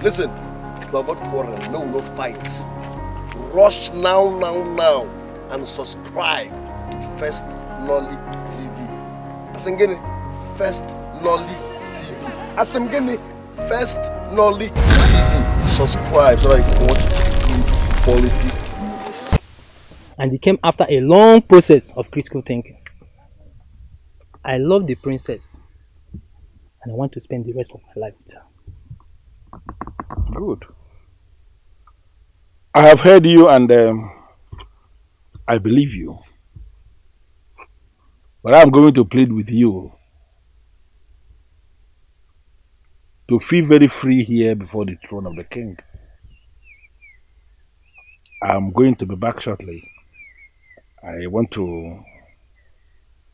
Listen, to avoid quarrel, no fights. Rush now, and subscribe to First Nolly TV. Asengene, First Nolly TV. Asengene, First Nolly TV. Subscribe so that you can watch good quality movies. And it came after a long process of critical thinking. I love the princess, and I want to spend the rest of my life with her. Good. I have heard you and I believe you. But I'm going to plead with you to feel very free here before the throne of the king. I'm going to be back shortly. I want to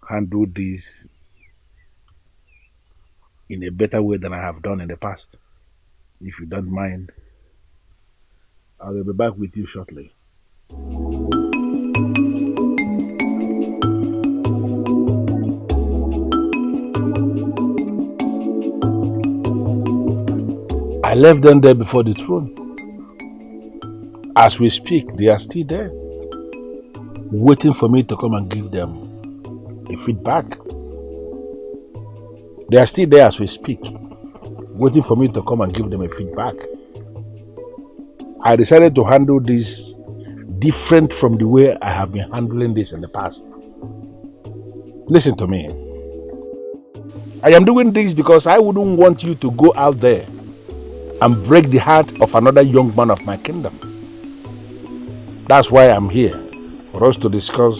handle this in a better way than I have done in the past. If you don't mind, I will be back with you shortly. I left them there before the throne. As we speak, they are still there, waiting for me to come and give them a feedback. They are still there as we speak, waiting for me to come and give them a feedback. I decided to handle this different from the way I have been handling this in the past. Listen to me. I am doing this because I wouldn't want you to go out there and break the heart of another young man of my kingdom. That's why I'm here, for us to discuss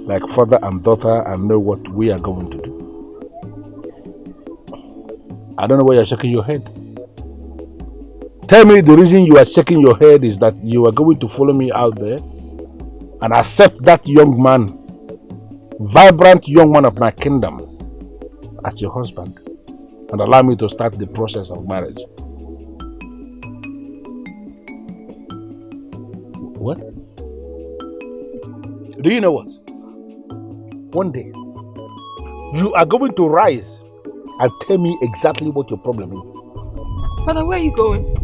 like father and daughter and know what we are going to do. I don't know why you're shaking your head. Tell me the reason you are shaking your head is that you are going to follow me out there and accept that young man, vibrant young man of my kingdom, as your husband and allow me to start the process of marriage. What? Do you know what? One day, you are going to rise and tell me exactly what your problem is. Father, where are you going?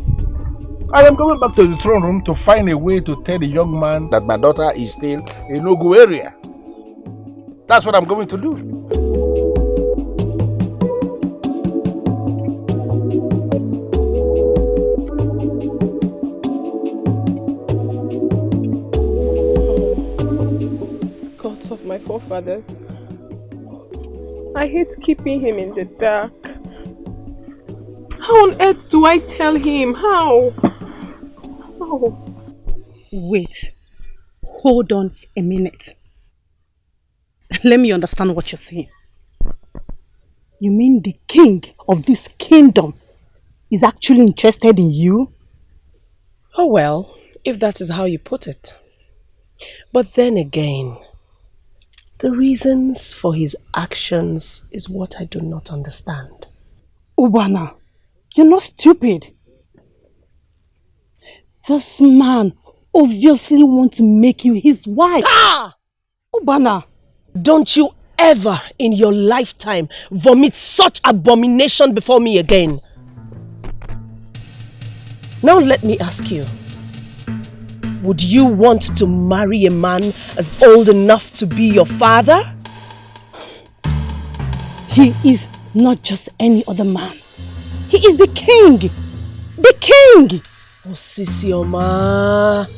I am going back to the throne room to find a way to tell the young man that my daughter is still in Ogu area. That's what I'm going to do. Gods of my forefathers. I hate keeping him in the dark. How on earth do I tell him? How? Wait. Hold on a minute. Let me understand what you're saying. You mean the king of this kingdom is actually interested in you? Oh well, if that is how you put it. But then again, the reasons for his actions is what I do not understand. Ubana, you're not stupid. This man obviously wants to make you his wife. Ah! Ubana. Don't you ever in your lifetime vomit such abomination before me again. Now let me ask you. Would you want to marry a man as old enough to be your father? He is not just any other man. He is the king. The king! Oh, Sisioma.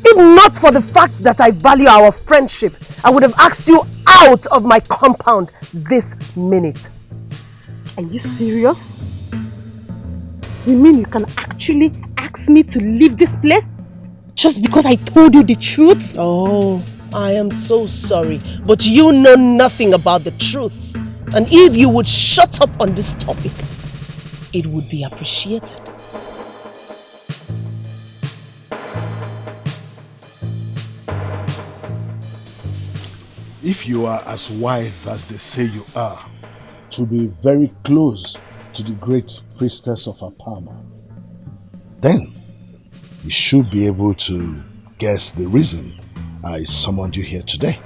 If not for the fact that I value our friendship, I would have asked you out of my compound this minute. Are you serious? You mean you can actually ask me to leave this place? Just because I told you the truth? Oh, I am so sorry, but you know nothing about the truth. And if you would shut up on this topic, it would be appreciated. If you are as wise as they say you are, to be very close to the great priestess of Apama, then you should be able to guess the reason I summoned you here today.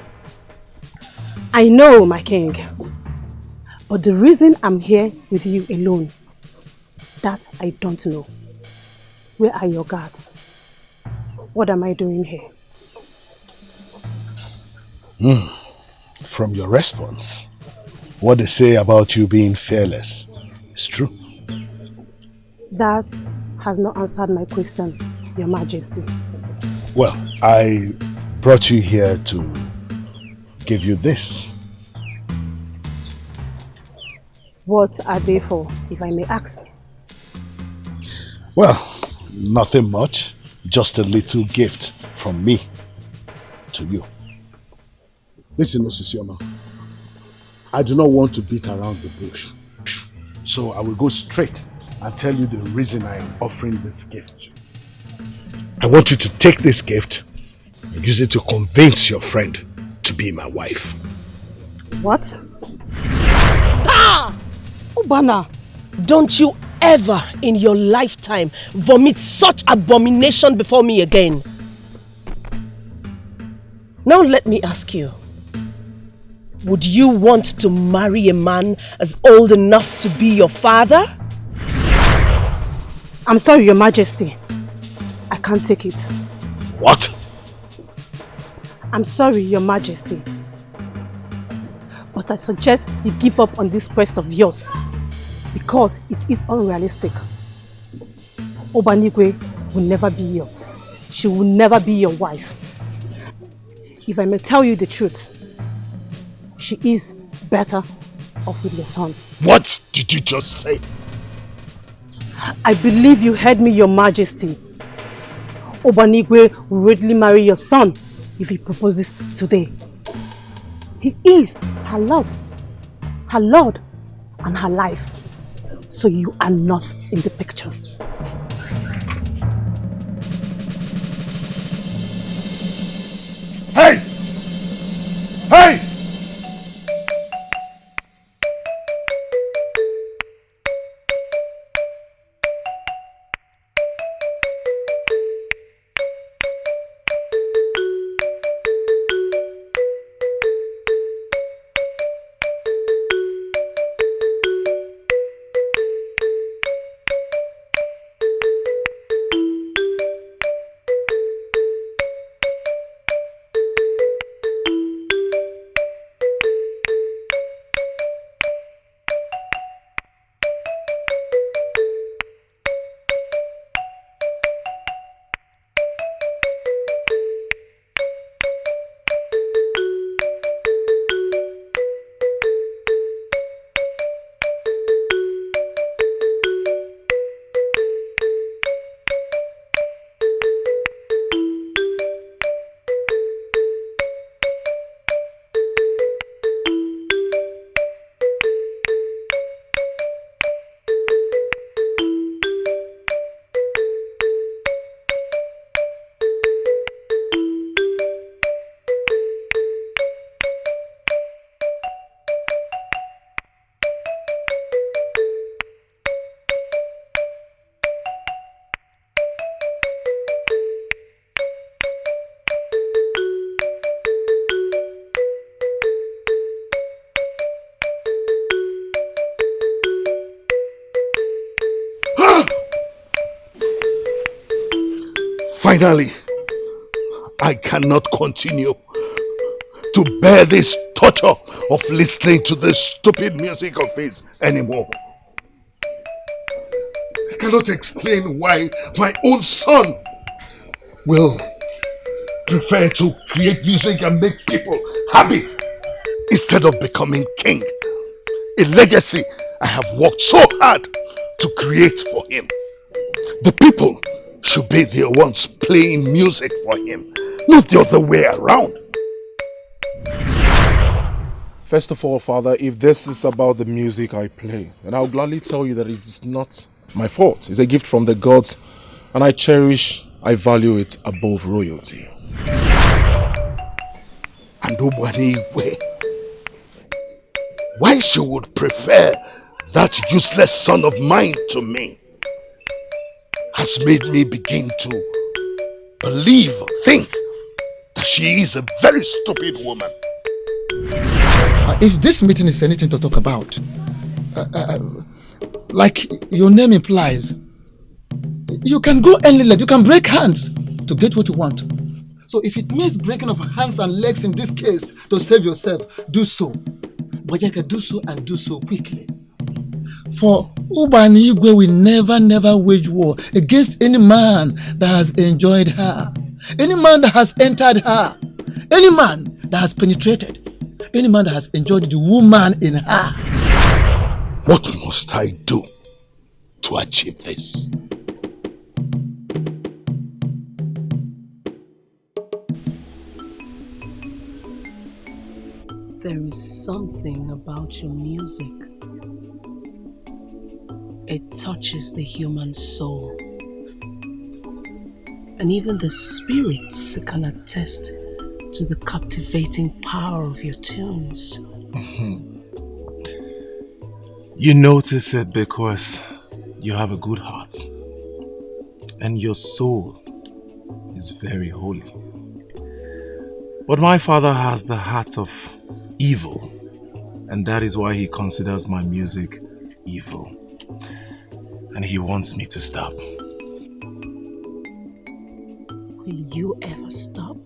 I know, my king. But the reason I'm here with you alone That I don't know. Where are your guards? What am I doing here? From your response, what they say about you being fearless is true. That has not answered my question, Your Majesty. Well, I brought you here to give you this. What are they for, if I may ask? Well, nothing much. Just a little gift from me to you. Listen, Osisioma. I do not want to beat around the bush. So I will go straight and tell you the reason I am offering this gift. I want you to take this gift and use it to convince your friend to be my wife. What? Ah! Ubana, don't you ever in your lifetime vomit such abomination before me again. Now let me ask you. Would you want to marry a man as old enough to be your father? I'm sorry, Your Majesty. I can't take it. What? I'm sorry, Your Majesty. But I suggest you give up on this quest of yours because it is unrealistic. Obanigwe will never be yours. She will never be your wife. If I may tell you the truth, she is better off with your son. What did you just say? I believe you heard me, Your Majesty. Obanigwe will readily marry your son if he proposes today. He is her love, her Lord, and her life. So you are not in the picture. Hey! Hey! Finally, I cannot continue to bear this torture of listening to this stupid music of his anymore. I cannot explain why my own son will prefer to create music and make people happy instead of becoming king. A legacy I have worked so hard to create for him. The people should be the ones playing music for him, not the other way around. First of all, Father, if this is about the music I play, then I'll gladly tell you that it is not my fault. It's a gift from the gods, and I value it above royalty. And Obanigwe, why she would prefer that useless son of mine to me has made me begin to think that she is a very stupid woman. If this meeting is anything to talk about, like your name implies, you can go any length, you can break hands to get what you want. So if it means breaking of hands and legs in this case to save yourself, do so. But you can do so and do so quickly. For Uba and Igwe will never wage war against any man that has enjoyed her, any man that has entered her, any man that has penetrated, any man that has enjoyed the woman in her. What must I do to achieve this? There is something about your music. It touches the human soul. And even the spirits can attest to the captivating power of your tunes. You notice it because you have a good heart. And your soul is very holy. But my father has the heart of evil. And that is why he considers my music evil. And he wants me to stop. Will you ever stop?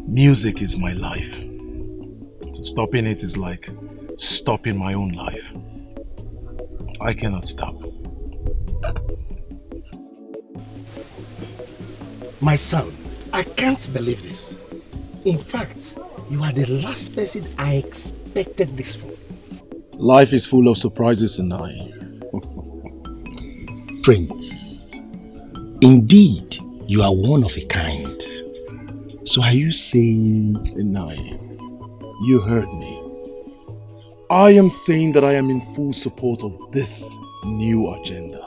Music is my life. So stopping it is like stopping my own life. I cannot stop. My son, I can't believe this. In fact, you are the last person I expected this from. Life is full of surprises, and I. Prince, indeed, you are one of a kind. So are you saying... Inai, you heard me. I am saying that I am in full support of this new agenda.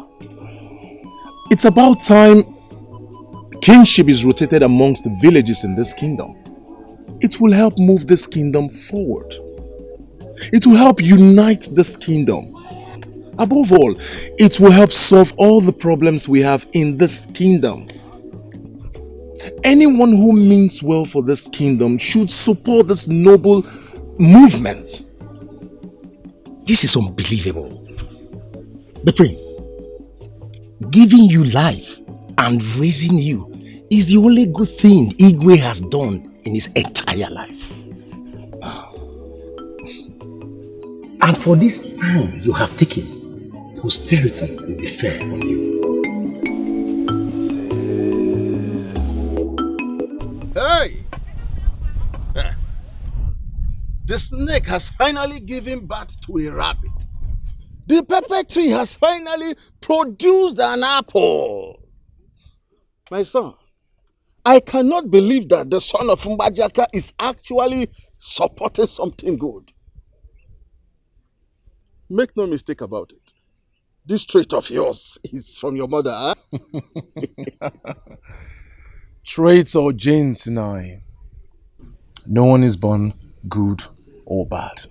It's about time kingship is rotated amongst the villages in this kingdom. It will help move this kingdom forward. It will help unite this kingdom. Above all, it will help solve all the problems we have in this kingdom. Anyone who means well for this kingdom should support this noble movement. This is unbelievable. The prince, giving you life and raising you is the only good thing Igwe has done in his entire life. And for this time you have taken, posterity will be fair on you. Hey! The snake has finally given birth to a rabbit. The pepper tree has finally produced an apple. My son, I cannot believe that the son of Mbajaka is actually supporting something good. Make no mistake about it. This trait of yours is from your mother, huh? Traits or genes, Inai. No one is born good or bad.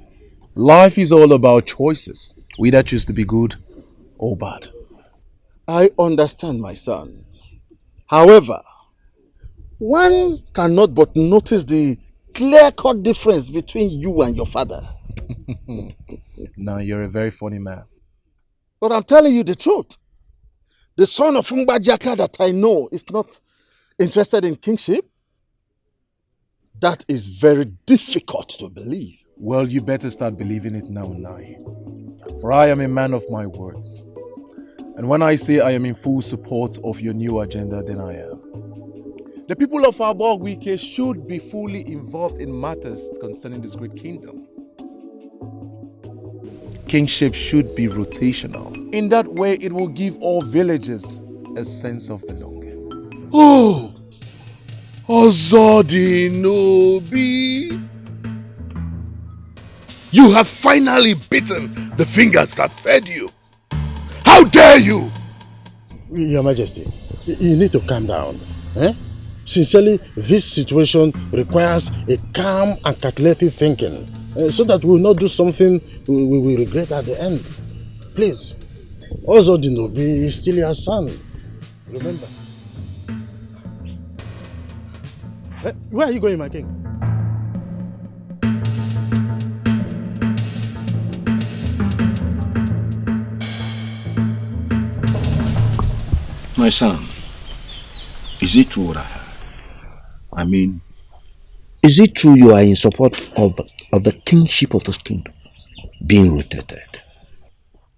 Life is all about choices. We either choose to be good or bad. I understand, my son. However, one cannot but notice the clear-cut difference between you and your father. Now you're a very funny man. But I'm telling you the truth. The son of Mbajaka that I know is not interested in kingship. That is very difficult to believe. Well, you better start believing it now, Nai. For I am a man of my words. And when I say I am in full support of your new agenda, then I am. The people of Abogwike should be fully involved in matters concerning this great kingdom. Kingship should be rotational. In that way, it will give all villages a sense of belonging. Oh! Ozodinobi! You have finally bitten the fingers that fed you. How dare you! Your Majesty, you need to calm down. Sincerely, this situation requires a calm and calculated thinking so that we will not do something we will regret at the end. Please, Ozodinobi is still your son. Remember. Where are you going, my king? Hey! My son, is it true what I heard? I mean, Is it true you are in support of the kingship of this kingdom being rotated?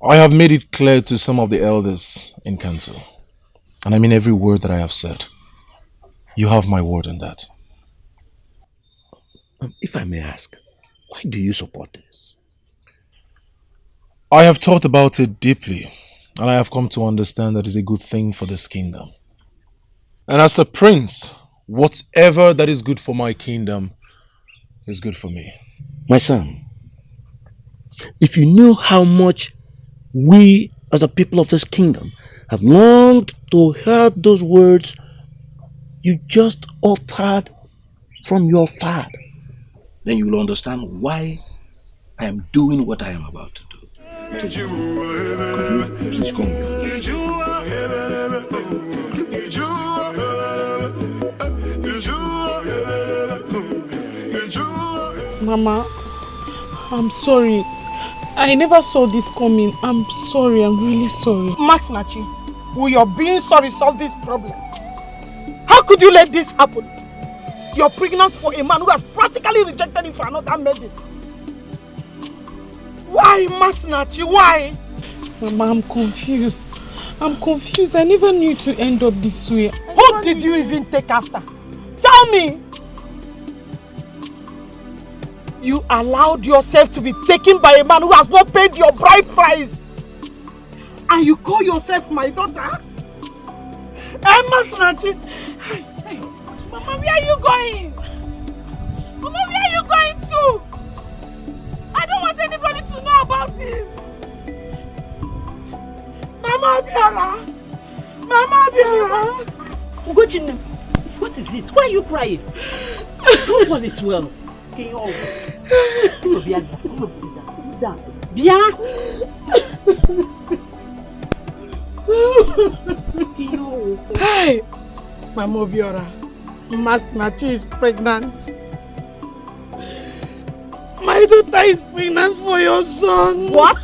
I have made it clear to some of the elders in council. And I mean every word that I have said. You have my word on that. If I may ask, why do you support this? I have thought about it deeply, and I have come to understand that it's a good thing for this kingdom. And as a prince, whatever that is good for my kingdom is good for me. My son, if you knew how much we as the people of this kingdom have longed to hear those words you just uttered from your father, then you will understand why I am doing what I am about to do. Please come here. Mama, I'm sorry. I never saw this coming. I'm sorry. I'm really sorry. Masinachi, will your being sorry solve this problem? How could you let this happen? You're pregnant for a man who has practically rejected you for another maiden. Why, Masinachi? Why? Mama, I'm confused. I'm confused. I never knew it to end up this way. Who did you even take after? Tell me! You allowed yourself to be taken by a man who has not paid your bride price. And you call yourself my daughter? Masinachi! Hey, Mama, where are you going? Mama, where are you going to? I don't want anybody to know about this. Mama Biara! Mama Biara! Ugochine, what is it? Why are you crying? All is well. Bia! Hey! Mama Biara, Masinachi is pregnant. My daughter is pregnant for your son. What?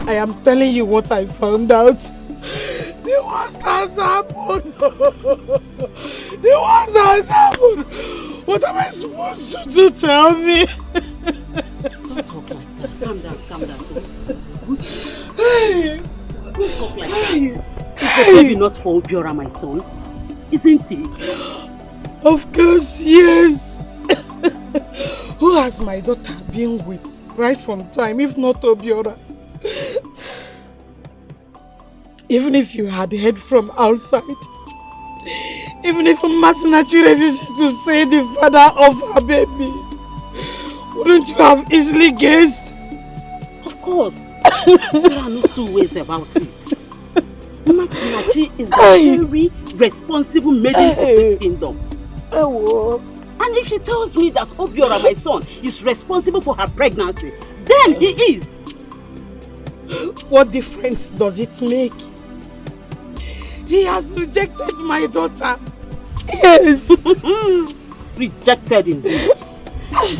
I am telling you what I found out. The worst has happened. The worst has happened. What am I supposed to do? Tell me. Don't talk like that. Calm down, calm down. Hey. Don't talk like that. Is the baby not for Obiora, my son? Isn't it? Of course, yes. Who has my daughter been with right from time, if not Obiora? Even if you had heard from outside, even if Masinachi refuses to say the father of her baby, wouldn't you have easily guessed? Of course. There are no two ways about it. Masinachi is a very responsible maiden of this kingdom. And if she tells me that Obiora, my son, is responsible for her pregnancy, then he is. What difference does it make? He has rejected my daughter. Yes. Rejected indeed.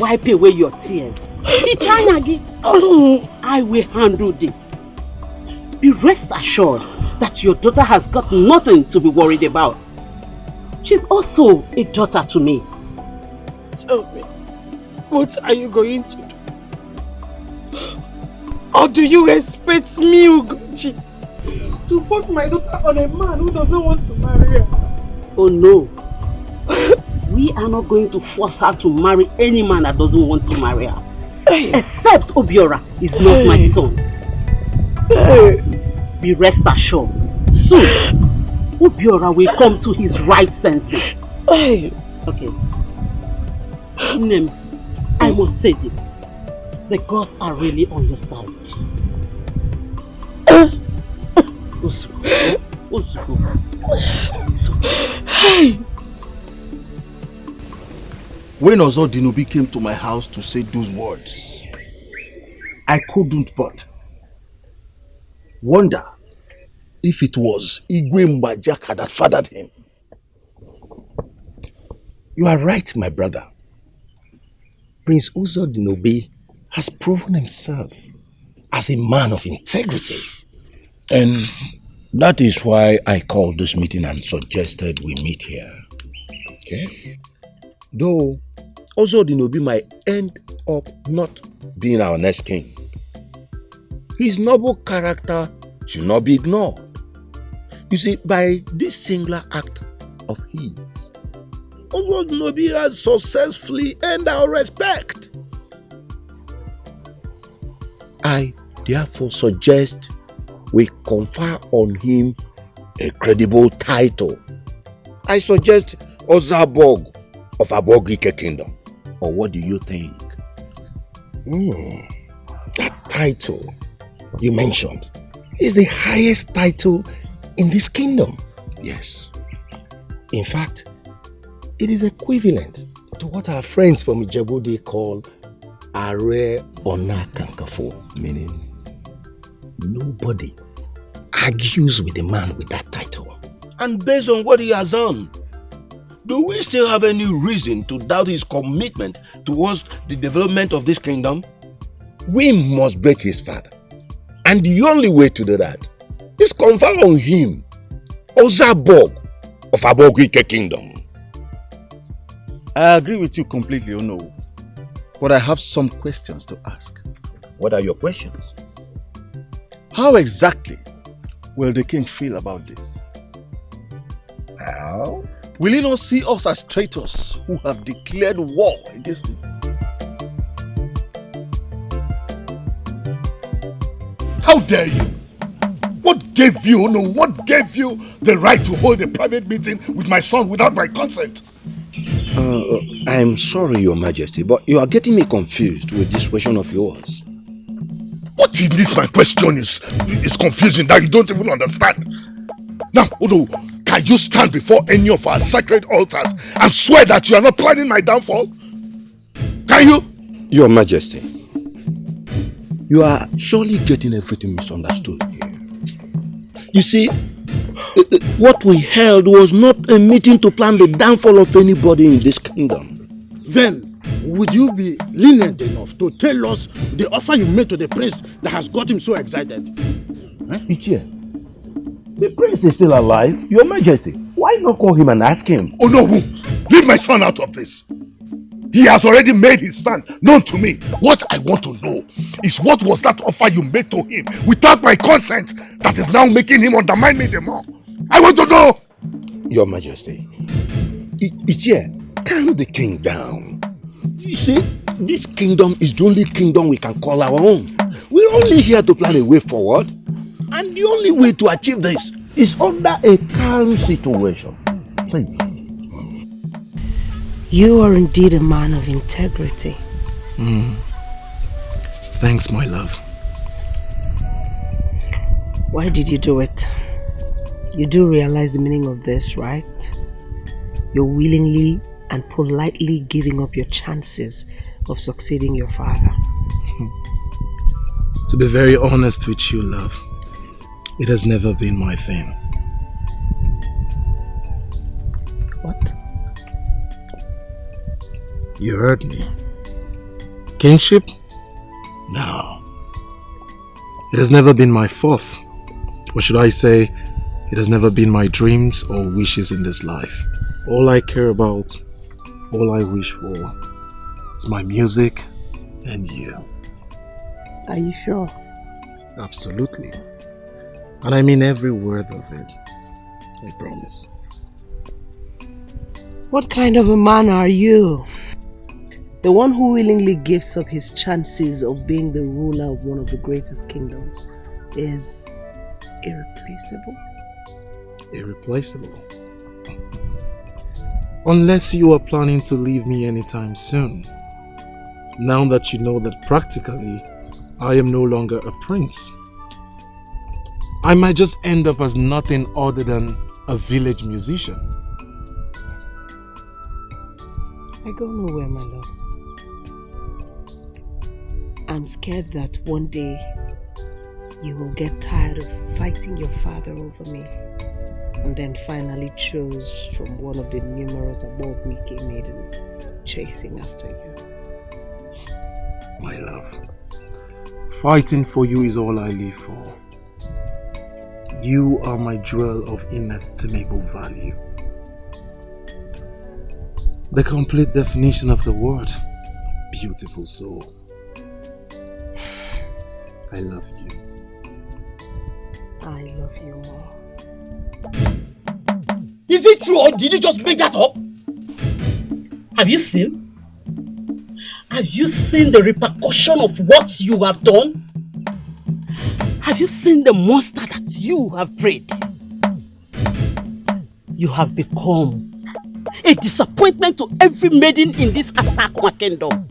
Wipe away your tears. I will handle this. Be rest assured that your daughter has got nothing to be worried about. She's also a daughter to me. Tell me, what are you going to do? Or do you expect me, Ugochi, to force my daughter on a man who does not want to marry her? Oh no. We are not going to force her to marry any man that doesn't want to marry her. Except Obiora is not my son. Be rest assured. Soon, Obiora will come to his right senses. Okay. Name, I must say this. The gods are really on your side. Ozokwor. When Ozodinobi came to my house to say those words, I couldn't but wonder if it was Igwe Mbajaka that fathered him. You are right, my brother. Prince Ozodinobi has proven himself as a man of integrity. And That is why I called this meeting and suggested we meet here. Okay? Though Ozodinobi might end up not being our next king. His noble character should not be ignored. You see, by this singular act of his, Ozodinobi has successfully earned our respect. I therefore suggest we confer on him a credible title. I suggest Ozabog of Abogike Kingdom. Or what do you think? That title you mentioned is the highest title in this kingdom. Yes. In fact, it is equivalent to what our friends from Ijebu call Are Ona Kankafo, meaning nobody argues with a man with that title. And based on what he has done, do we still have any reason to doubt his commitment towards the development of this kingdom? We must break his father. And the only way to do that is confer on him Ozabog of Abogike Kingdom. I agree with you completely, Ono. But I have some questions to ask. What are your questions? How exactly will the king feel about this? How? Will he not see us as traitors who have declared war against him? How dare you? What gave you, what gave you the right to hold a private meeting with my son without my consent? I'm sorry, Your Majesty, but you are getting me confused with this question of yours. What in this my question is confusing that you don't even understand. Now, can you stand before any of our sacred altars and swear that you are not planning my downfall? Can you? Your Majesty, you are surely getting everything misunderstood here. You see, what we held was not a meeting to plan the downfall of anybody in this kingdom. Then, would you be lenient enough to tell us the offer you made to the prince that has got him so excited? Ichie, the prince is still alive, Your Majesty. Why not call him and ask him? Oh no, leave my son out of this. He has already made his stand known to me. What I want to know is what was that offer you made to him without my consent that is now making him undermine me the more? I want to know! Your Majesty, Ichie, calm the king down. You see, this kingdom is the only kingdom we can call our own. We're only here to plan a way forward. And the only way to achieve this is under a calm situation. Please. You are indeed a man of integrity. Thanks, my love. Why did you do it? You do realize the meaning of this, right? You're willingly and politely giving up your chances of succeeding your father. To be very honest with you, love, it has never been my thing. What? You heard me. Kingship? No. It has never been my fourth. Or should I say, it has never been my dreams or wishes in this life. All I care about, all I wish for, is my music and you. Are you sure? Absolutely. And I mean every word of it. I promise. What kind of a man are you? The one who willingly gives up his chances of being the ruler of one of the greatest kingdoms is irreplaceable. Irreplaceable? Unless you are planning to leave me anytime soon. Now that you know that practically I am no longer a prince. I might just end up as nothing other than a village musician. I go nowhere, my love. I'm scared that one day you will get tired of fighting your father over me and then finally choose from one of the numerous Abogike maidens chasing after you. My love, fighting for you is all I live for. You are my jewel of inestimable value. The complete definition of the word, beautiful soul. I love you. I love you more. Is it true or did you just make that up? Have you seen? Have you seen the repercussion of what you have done? Have you seen the monster that you have bred? You have become a disappointment to every maiden in this Asakwa kingdom.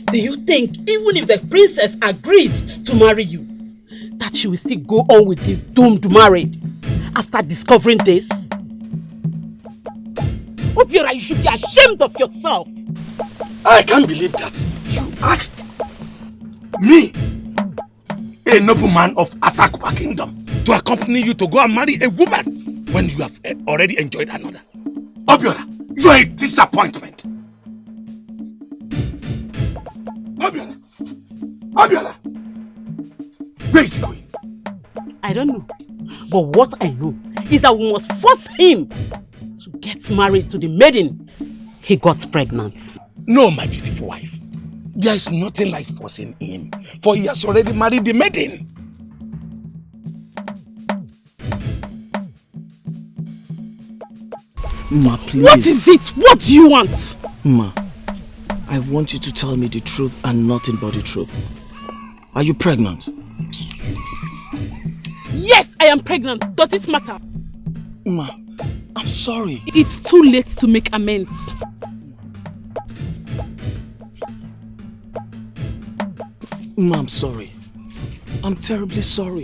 Do you think even if the princess agreed to marry you, that she will still go on with this doomed marriage after discovering this? Obiora, you should be ashamed of yourself. I can't believe that you asked me, a nobleman of Asakwa kingdom, to accompany you to go and marry a woman when you have already enjoyed another. Obiora, you are a disappointment. Obiora, Obiora, where is he going? I don't know. But what I know is that we must force him to get married to the maiden he got pregnant. No, my beautiful wife. There is nothing like forcing him, for he has already married the maiden. Ma, please. What is it? What do you want? Ma, I want you to tell me the truth and nothing but the truth. Are you pregnant? Yes, I am pregnant. Does it matter? Ma, I'm sorry. It's too late to make amends. Ma, I'm sorry. I'm terribly sorry.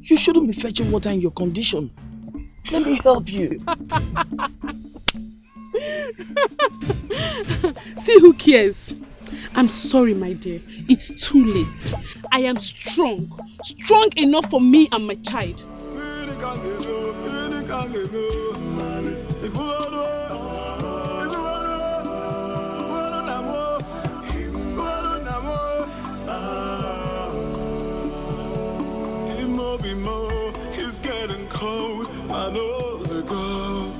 You shouldn't be fetching water in your condition. Let me help you. See, who cares? I'm sorry, my dear. It's too late. I am strong. Strong enough for me and my child. It's getting cold, my nose are cold.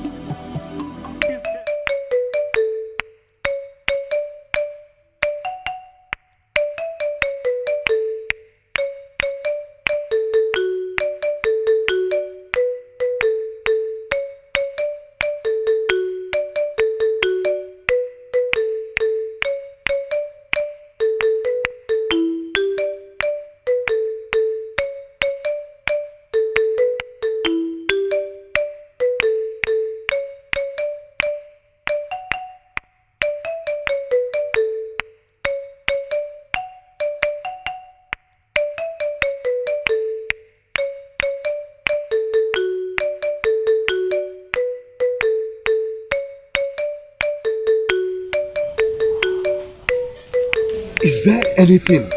Is there anything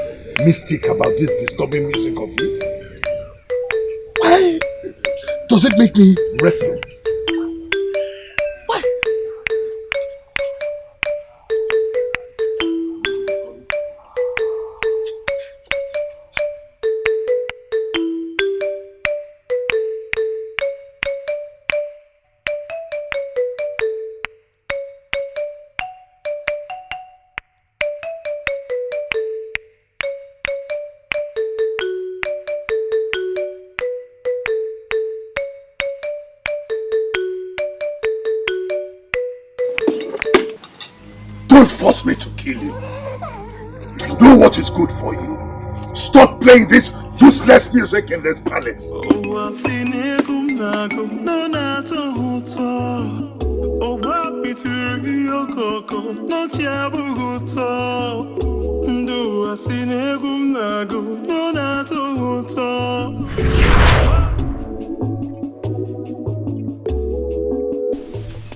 mystic about this disturbing music of his? Why does it make me restless? Why? Don't force me to kill you. If you know what is good for you, stop playing this useless music in this palace.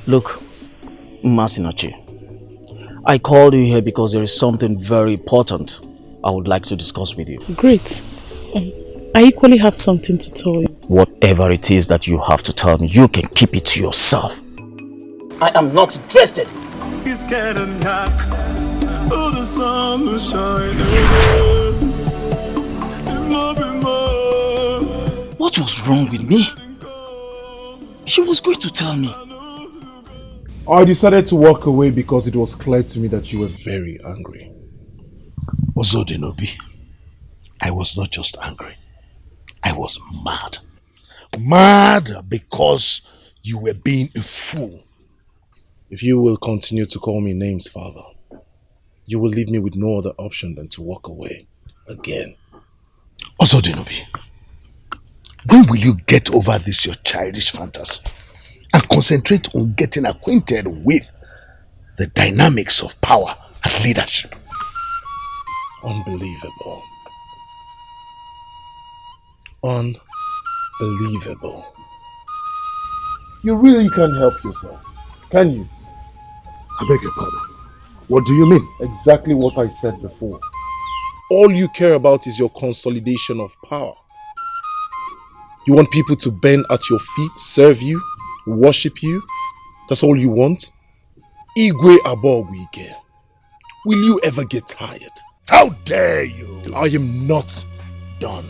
Look, Masinachi, I called you here because there is something very important I would like to discuss with you. Great. I equally have something to tell you. Whatever it is that you have to tell me, you can keep it to yourself. I am not interested. It's getting dark. Oh, the sun will shine again. It might be more. What was wrong with me? She was going to tell me. I decided to walk away because it was clear to me that you were very angry. Ozodinobi, I was not just angry. I was mad. Mad because you were being a fool. If you will continue to call me names, Father, you will leave me with no other option than to walk away again. Ozodinobi, when will you get over this your childish fantasy and concentrate on getting acquainted with the dynamics of power and leadership? Unbelievable. Unbelievable. You really can't help yourself, can you? I beg your pardon. What do you mean? Exactly what I said before. All you care about is your consolidation of power. You want people to bend at your feet, serve you, worship you. That's all you want? Igwe Abogwike. Will you ever get tired? How dare you? I am not done.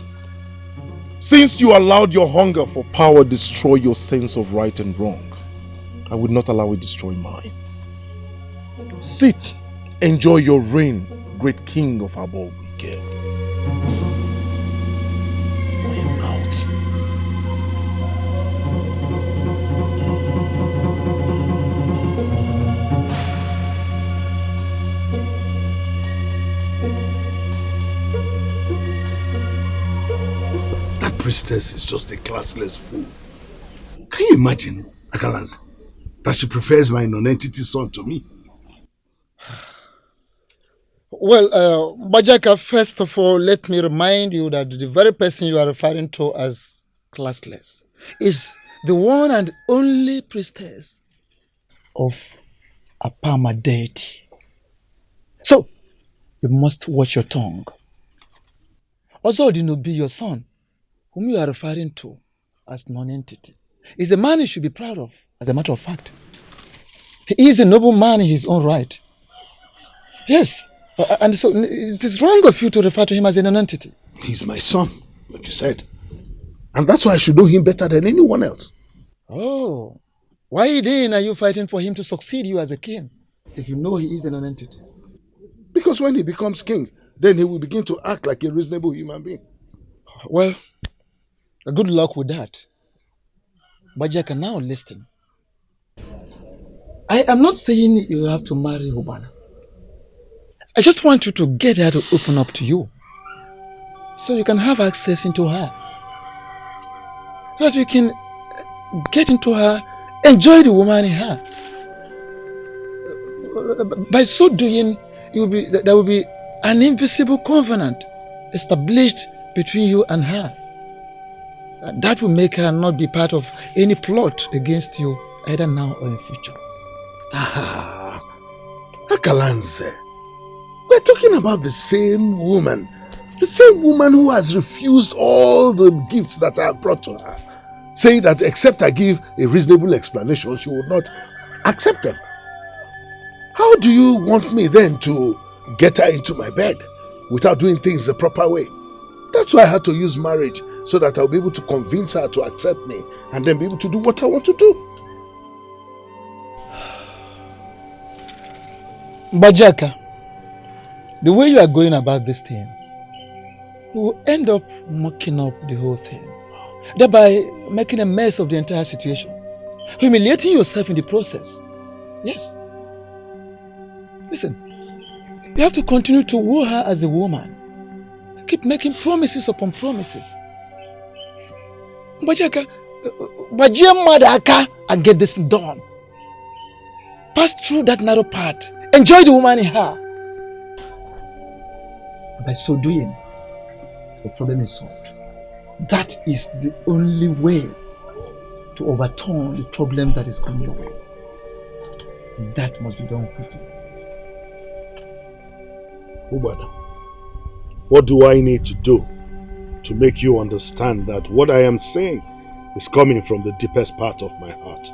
Since you allowed your hunger for power destroy your sense of right and wrong, I would not allow it destroy mine. Sit, enjoy your reign, great king of Abogwike. I am out. That priestess is just a classless fool. Can you imagine, Akalanze, that she prefers my non-entity son to me? Well, Bajaka, first of all, let me remind you that the very person you are referring to as classless is the one and only priestess of Apama deity. So, you must watch your tongue. Ozodinobi, your son, whom you are referring to as non-entity, is a man you should be proud of, as a matter of fact. He is a noble man in his own right. Yes, and so it is wrong of you to refer to him as a non-entity. He's my son, like you said. And that's why I should know him better than anyone else. Oh, why then are you fighting for him to succeed you as a king, if you know he is a non-entity? Because when he becomes king, then he will begin to act like a reasonable human being. Well, good luck with that. Bajaka, now listen. I am not saying you have to marry Hubana. I just want you to get her to open up to you, so you can have access into her, so that you can get into her, enjoy the woman in her. By so doing, there will be an invisible covenant established between you and her. That will make her not be part of any plot against you, either now or in the future. Ah, Akalanze. We're talking about the same woman who has refused all the gifts that I brought to her, saying that except I give a reasonable explanation, she will not accept them. How do you want me then to get her into my bed without doing things the proper way? That's why I had to use marriage, so that I'll be able to convince her to accept me and then be able to do what I want to do. Bajaka, the way you are going about this thing, you will end up mucking up the whole thing, thereby making a mess of the entire situation, humiliating yourself in the process. Yes. Listen, you have to continue to woo her as a woman. Keep making promises upon promises. Bajaka, Bajia Madaka, and get this done. Pass through that narrow path. Enjoy the woman in her. By so doing, the problem is solved. That is the only way to overturn the problem that is coming your way. That must be done quickly. Ubada, what do I need to do to make you understand that what I am saying is coming from the deepest part of my heart?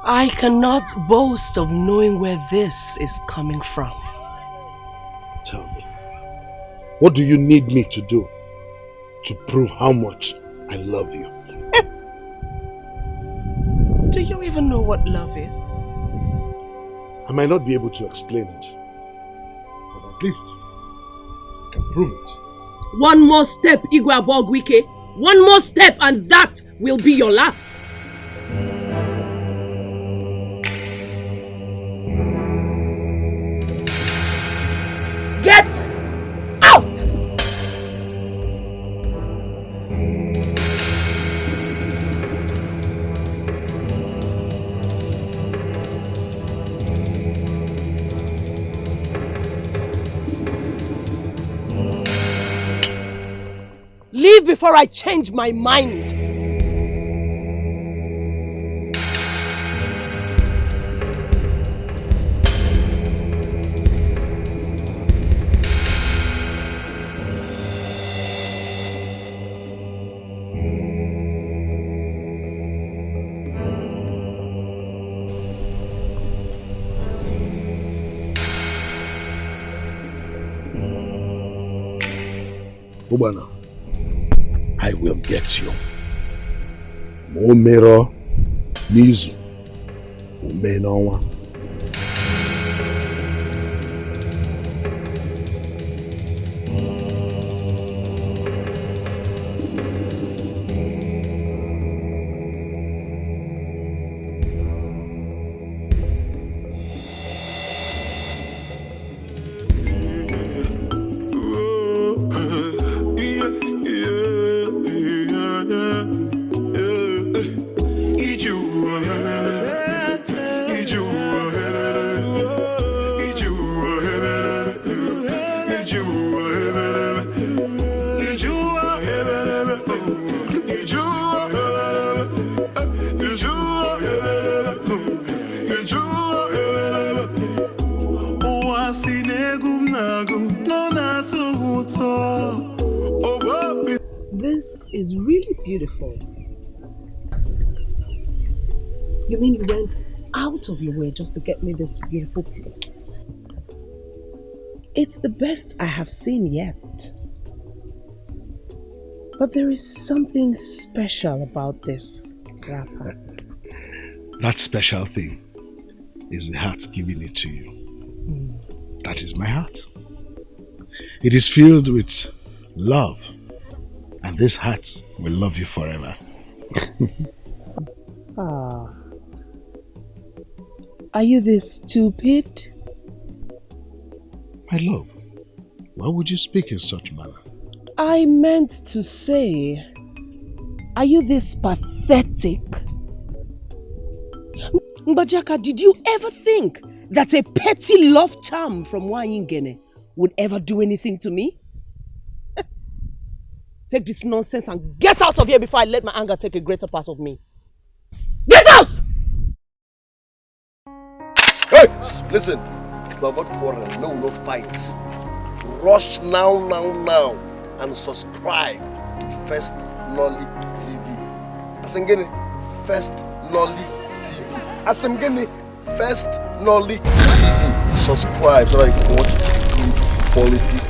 I cannot boast of knowing where this is coming from. Tell me, what do you need me to do? to prove how much I love you. Do you even know what love is? I might not be able to explain it, but at least I can prove it. One more step, Igwe Abogwike. One more step and that will be your last. Get out! Leave before I change my mind. Ubana, I will get you. Mo mirror, Nizu, Umenonwa. This is really beautiful. You mean you went out of your way just to get me this beautiful piece? It's the best I have seen yet. But there is something special about this wrapper. That special thing is the heart giving it to you. That is my heart. It is filled with love, and this heart will love you forever. Are you this stupid? My love, why would you speak in such manner? I meant to say, are you this pathetic? Mbajaka, did you ever think that a petty love charm from Wanyingene would ever do anything to me? Take this nonsense and get out of here before I let my anger take a greater part of me. Get out! Hey, listen. To avoid quarrel, no fights. Rush now, and subscribe to First Nolly TV. Asengene, First Nolly TV. Asengene, First Nolly TV. Subscribe so that you can watch good quality